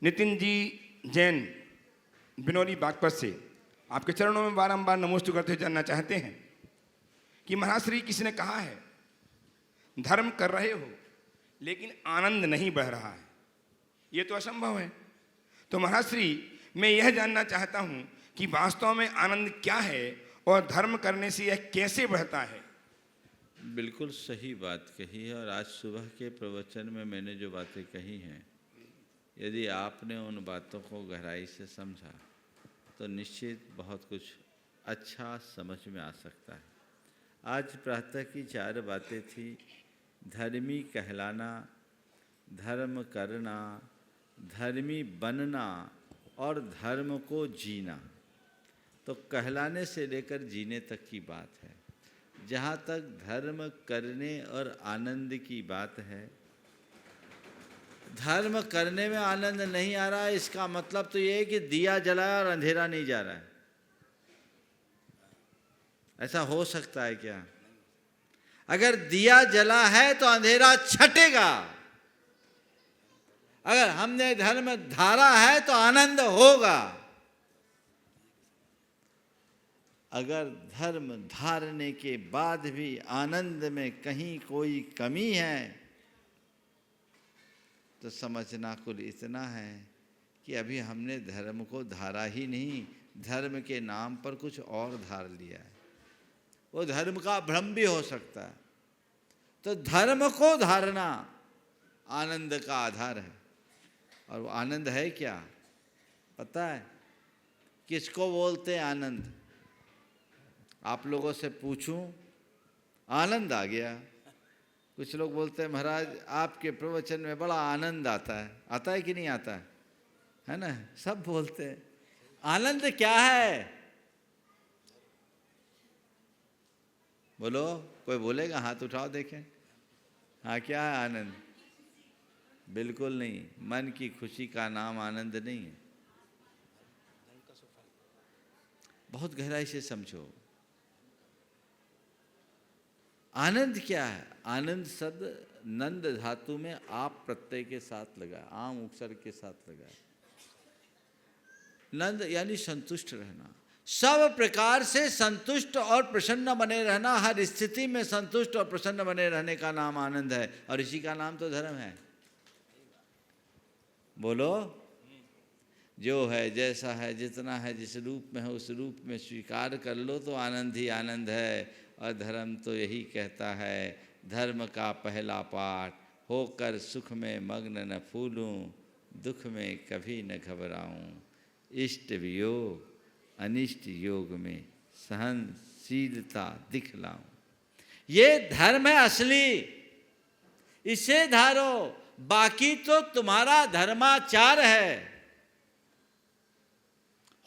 नितिन जी जैन बिनौली बागपत से आपके चरणों में बारंबार नमोस्तु करते हुए जानना चाहते हैं कि महाश्री किसी ने कहा है धर्म कर रहे हो लेकिन आनंद नहीं बह रहा है, ये तो असंभव है। तो महाश्री मैं यह जानना चाहता हूँ कि वास्तव में आनंद क्या है और धर्म करने से यह कैसे बढ़ता है। बिल्कुल सही बात कही है और आज सुबह के प्रवचन में मैंने जो बातें कही हैं, यदि आपने उन बातों को गहराई से समझा तो निश्चित बहुत कुछ अच्छा समझ में आ सकता है। आज प्रातः की 4 बातें थी: धर्मी कहलाना, धर्म करना, धर्मी बनना और धर्म को जीना। तो कहलाने से लेकर जीने तक की बात है। जहाँ तक धर्म करने और आनंद की बात है, धर्म करने में आनंद नहीं आ रहा है, इसका मतलब तो ये है कि दिया जलाया और अंधेरा नहीं जा रहा है। ऐसा हो सकता है क्या? अगर दिया जला है तो अंधेरा छटेगा। अगर हमने धर्म धारा है तो आनंद होगा। अगर धर्म धारने के बाद भी आनंद में कहीं कोई कमी है तो समझना कुल इतना है कि अभी हमने धर्म को धारा ही नहीं, धर्म के नाम पर कुछ और धार लिया है। वो धर्म का भ्रम भी हो सकता है। तो धर्म को धारना आनंद का आधार है। और वो आनंद है क्या पता है? किसको बोलते हैं आनंद? आप लोगों से पूछूं, आनंद आ गया। कुछ लोग बोलते हैं महाराज आपके प्रवचन में बड़ा आनंद आता है। आता है कि नहीं आता है ना? सब बोलते हैं। आनंद क्या है? बोलो, कोई बोलेगा? हाथ उठाओ देखें। हाँ, क्या है आनंद? बिल्कुल नहीं, मन की खुशी का नाम आनंद नहीं है। बहुत गहराई से समझो। आनंद क्या है? आनंद शब्द नंद धातु में आप प्रत्यय के साथ लगा, आम उपसर्ग के साथ लगा। नंद यानी संतुष्ट रहना, सब प्रकार से संतुष्ट और प्रसन्न बने रहना, हर स्थिति में संतुष्ट और प्रसन्न बने रहने का नाम आनंद है। और इसी का नाम तो धर्म है। बोलो, जो है, जैसा है, जितना है, जिस रूप में है उस रूप में स्वीकार कर लो तो आनंद ही आनंद है। और धर्म तो यही कहता है, धर्म का पहला पाठ, होकर सुख में मग्न न फूलूं, दुख में कभी न घबराऊं, इष्ट वियोग अनिष्ट योग में सहनशीलता दिखलाऊं। ये धर्म है असली, इसे धारो। बाकी तो तुम्हारा धर्माचार है।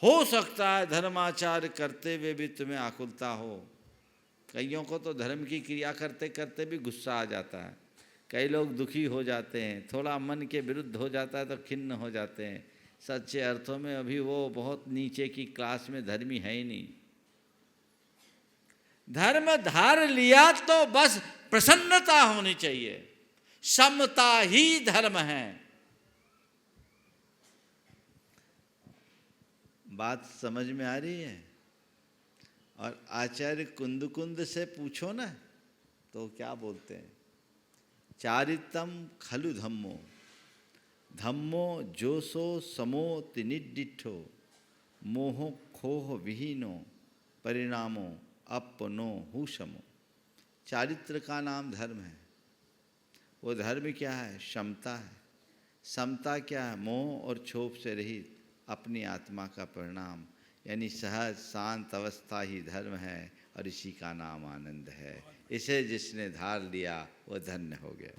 हो सकता है धर्माचार करते हुए भी तुम्हें आकुलता हो। कईयों को तो धर्म की क्रिया करते करते भी गुस्सा आ जाता है। कई लोग दुखी हो जाते हैं, थोड़ा मन के विरुद्ध हो जाता है तो खिन्न हो जाते हैं। सच्चे अर्थों में अभी वो बहुत नीचे की क्लास में धर्मी है ही नहीं। धर्म धार लिया तो बस प्रसन्नता होनी चाहिए, समता ही धर्म है। बात समझ में आ रही है? और आचार्य कुंद से पूछो ना तो क्या बोलते हैं? चारितम खलु धम्मो, धम्मो जोसो समो तिनिडिठो, मोह खोह विहीनो, परिणामो अपनो हुशमो। चारित्र का नाम धर्म है। वो धर्म क्या है? समता है। समता क्या है? मोह और क्षोभ से रहित अपनी आत्मा का परिणाम, यानी सहज शांत अवस्था ही धर्म है। और इसी का नाम आनंद है। इसे जिसने धार लिया वो धन्य हो गया।